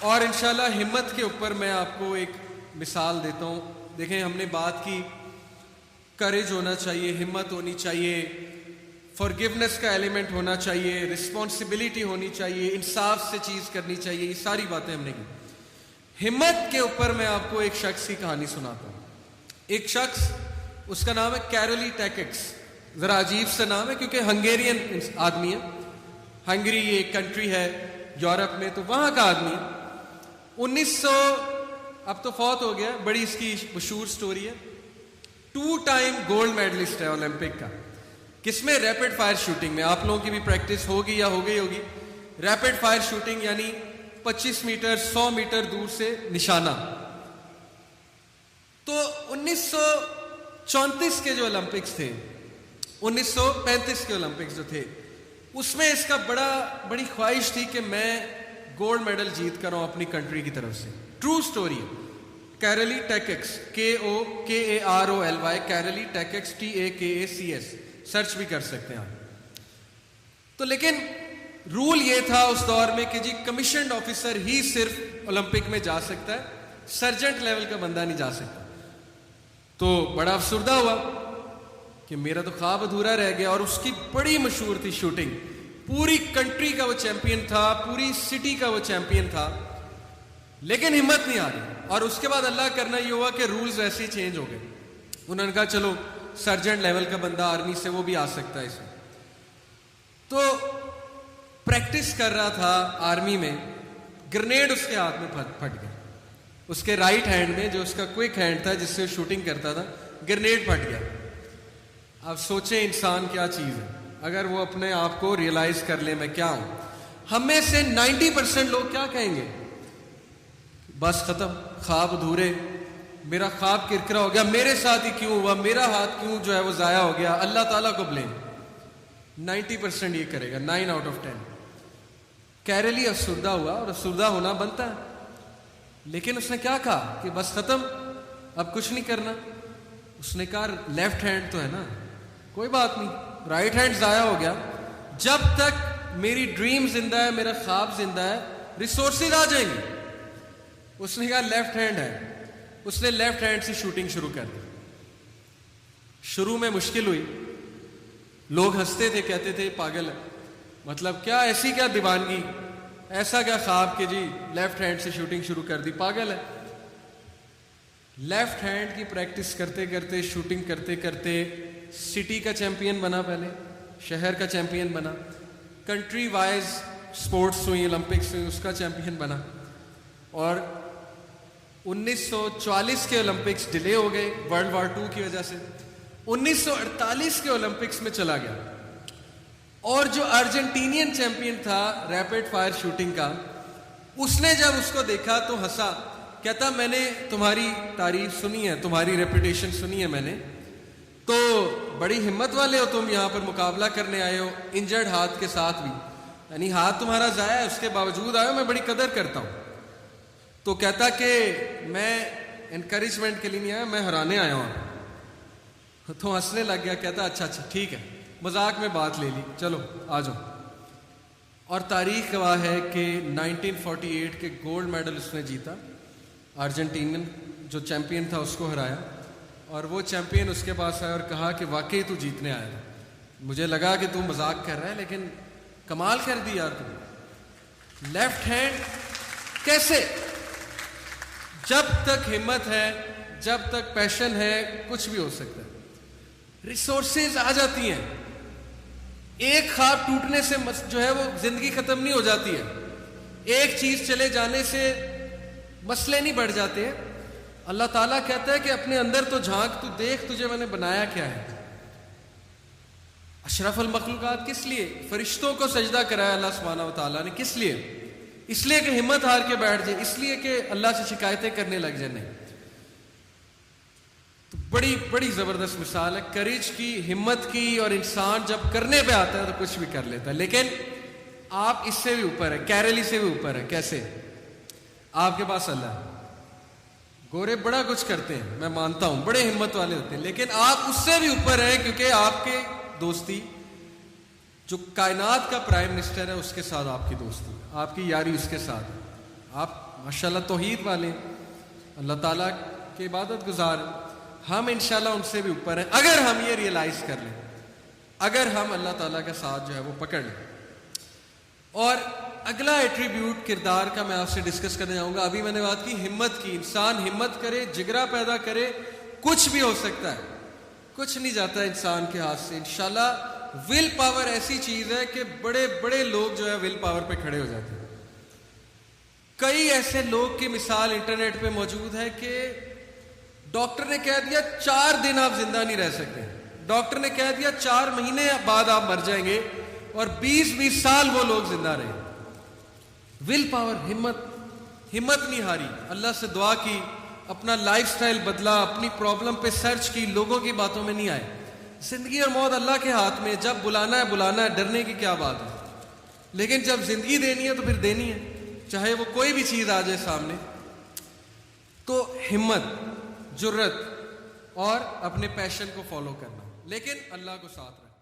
और इंशाल्लाह हिम्मत के ऊपर मैं आपको एक मिसाल देता हूँ। देखें, हमने बात की करेज होना चाहिए, हिम्मत होनी चाहिए, फॉरगिवनेस का एलिमेंट होना चाहिए, रिस्पॉन्सिबिलिटी होनी चाहिए, इंसाफ से चीज़ करनी चाहिए, ये सारी बातें हमने की। हिम्मत के ऊपर मैं आपको एक शख्स की कहानी सुनाता हूँ। एक शख्स, उसका नाम है कैरोली टैकेक्स। ज़रा अजीब सा नाम है क्योंकि हंगेरियन आदमी है। हंगरी ये एक कंट्री है यूरोप में, तो वहाँ का आदमी है। 1900, अब तो फौत हो गया, बड़ी इसकी मशहूर स्टोरी है। 2 टाइम गोल्ड मेडलिस्ट है ओलंपिक का। किसमें? रैपिड फायर शूटिंग में। आप लोगों की भी प्रैक्टिस होगी या हो गई होगी। रैपिड फायर शूटिंग यानी 25 मीटर 100 मीटर दूर से निशाना। तो 1934 के जो ओलंपिक्स थे, 1935 के ओलंपिक्स जो थे, उसमें इसका बड़ी ख्वाहिश थी कि मैं गोल्ड मेडल जीत कर आऊं अपनी कंट्री की तरफ से। ट्रू स्टोरी है। Karoly Takacs, KOKAROLY, Karoly Takacs, TAKACS, search भी कर सकते हैं आप। तो लेकिन रूल ये था उस दौर में कि जी कमीशन्ड ऑफिसर ही सिर्फ ओलंपिक में जा सकता है, सर्जेंट लेवल का बंदा नहीं जा सकता। तो बड़ा अफसुर्दा हुआ कि मेरा तो ख्वाब अधूरा रह गया। और उसकी बड़ी मशहूर थी शूटिंग, पूरी कंट्री का वो चैंपियन था, पूरी सिटी का वो चैंपियन था, लेकिन हिम्मत नहीं आ रही। और उसके बाद अल्लाह करना ये हुआ कि रूल्स वैसे ही चेंज हो गए। उन्होंने कहा चलो सर्जेंट लेवल का बंदा आर्मी से, वो भी आ सकता है इसमें। तो प्रैक्टिस कर रहा था आर्मी में, ग्रेनेड उसके हाथ में फट गया। उसके राइट हैंड में, जो उसका क्विक हैंड था जिससे शूटिंग करता था, ग्रेनेड फट गया। अब सोचे इंसान क्या चीज है, अगर वो अपने आप को रियलाइज कर ले मैं क्या हूं। हम में से 90% लोग क्या कहेंगे? बस खत्म, ख्वाब अधूरे, मेरा ख्वाब किरकिरा हो गया, मेरे साथ ही क्यों हुआ, मेरा हाथ क्यों जो है वो जाया हो गया, अल्लाह ताला को ब्लेम। 90% ये करेगा, 9 आउट ऑफ 10। कैरोली अफसुर्दा हुआ, और अफसुर्दा होना बनता है। लेकिन उसने क्या कहा कि बस खत्म, अब कुछ नहीं करना। उसने कहा लेफ्ट हैंड तो है ना, कोई बात नहीं, राइट हैंड जाया हो गया, जब तक मेरी ड्रीम जिंदा है, मेरा ख्वाब जिंदा है, रिसोर्सेज आ जाएंगे। उसने कहा लेफ्ट हैंड है। उसने लेफ्ट हैंड से शूटिंग शुरू कर दी। शुरू में मुश्किल हुई, लोग हंसते थे, कहते थे पागल है, मतलब क्या, ऐसी क्या दीवानगी, ऐसा क्या ख्वाब कि जी लेफ्ट हैंड से शूटिंग शुरू कर दी, पागल है। लेफ्ट हैंड की प्रैक्टिस करते करते, शूटिंग करते करते सिटी का चैंपियन बना, पहले शहर का चैंपियन बना, कंट्री वाइज स्पोर्ट्स हुई, ओलंपिक्स हुई, उसका चैंपियन बना। और 1940 के ओलंपिक्स डिले हो गए वर्ल्ड वॉर 2 की वजह से। 1948 के ओलंपिक्स में चला गया, और जो अर्जेंटीनियन चैंपियन था रैपिड फायर शूटिंग का, उसने जब उसको देखा तो हंसा, कहता मैंने तुम्हारी तारीफ सुनी है, तुम्हारी रेपुटेशन सुनी है मैंने, तो बड़ी हिम्मत वाले हो तुम, यहां पर मुकाबला करने आए हो इंजर्ड हाथ के साथ भी, यानी हाथ तुम्हारा जाया है, उसके बावजूद आए हो, मैं बड़ी कदर करता हूं। तो कहता कि मैं एनकरेजमेंट के लिए नहीं आया, मैं हराने आया हूं। तो हंसने लग गया, कहता अच्छा अच्छा ठीक है, मजाक में बात ले ली, चलो आ जाओ। और तारीख गवाह है कि 1948 के गोल्ड मेडल उसने जीता, अर्जेंटीनियन जो चैंपियन था उसको हराया। और वो चैंपियन उसके पास आया और कहा कि वाकई तू जीतने आया था, मुझे लगा कि तू मजाक कर रहा है, लेकिन कमाल कर दी यार तुम। लेफ्ट हैंड कैसे? जब तक हिम्मत है, जब तक पैशन है, कुछ भी हो सकता है। रिसोर्सेज आ जाती हैं। एक ख्वाब टूटने से जो है वो जिंदगी खत्म नहीं हो जाती है। एक चीज चले जाने से मसले नहीं बढ़ जाते हैं। अल्लाह ताला कहता है कि अपने अंदर तो झांक, तू देख तुझे मैंने बनाया क्या है। अशरफुल मखलूकात किस लिए? फरिश्तों को सजदा कराया अल्लाह सुब्हानहू व तआला ने, किस लिए? इसलिए कि हिम्मत हार के बैठ जाए, इसलिए कि अल्लाह से शिकायतें करने लग जाए, नहीं। तो बड़ी बड़ी जबरदस्त मिसाल है करेज की, हिम्मत की। और इंसान जब करने पे आता है तो कुछ भी कर लेता है। लेकिन आप इससे भी ऊपर है, कैरोली से भी ऊपर है। कैसे? आपके पास अल्लाह है। गोरे बड़ा कुछ करते हैं, मैं मानता हूं, बड़े हिम्मत वाले होते हैं, लेकिन आप उससे भी ऊपर हैं, क्योंकि आपके दोस्ती, जो कायनात का प्राइम मिनिस्टर है उसके साथ आपकी दोस्ती, आपकी यारी उसके साथ है। आप माशाल्लाह तौहीद वाले, अल्लाह ताला के इबादत गुजार, हम इंशाल्लाह उनसे भी ऊपर हैं अगर हम ये रियलाइज कर लें, अगर हम अल्लाह ताला का साथ जो है वो पकड़ लें। और अगला एट्रीब्यूट किरदार का मैं आपसे डिस्कस करने जाऊंगा। अभी मैंने बात की हिम्मत की, इंसान हिम्मत करे, जिगरा पैदा करे, कुछ भी हो सकता है, कुछ नहीं जाता है इंसान के हाथ से इंशाल्लाह। विल पावर ऐसी चीज है कि बड़े बड़े लोग जो है विल पावर पे खड़े हो जाते हैं। कई ऐसे लोग की मिसाल इंटरनेट पे मौजूद है कि डॉक्टर ने कह दिया 4 दिन आप जिंदा नहीं रह सकते, डॉक्टर ने कह दिया 4 महीने बाद आप मर जाएंगे, और 20-20 साल वो लोग जिंदा रहे। विल पावर, हिम्मत नहीं हारी, अल्लाह से दुआ की, अपना लाइफस्टाइल बदला, अपनी प्रॉब्लम पे सर्च की, लोगों की बातों में नहीं आए। जिंदगी और मौत अल्लाह के हाथ में, जब बुलाना है बुलाना है, डरने की क्या बात है। लेकिन जब जिंदगी देनी है तो फिर देनी है, चाहे वो कोई भी चीज आ जाए सामने। तो हिम्मत, जुर्रत और अपने पैशन को फॉलो करना, लेकिन अल्लाह को साथ रखना।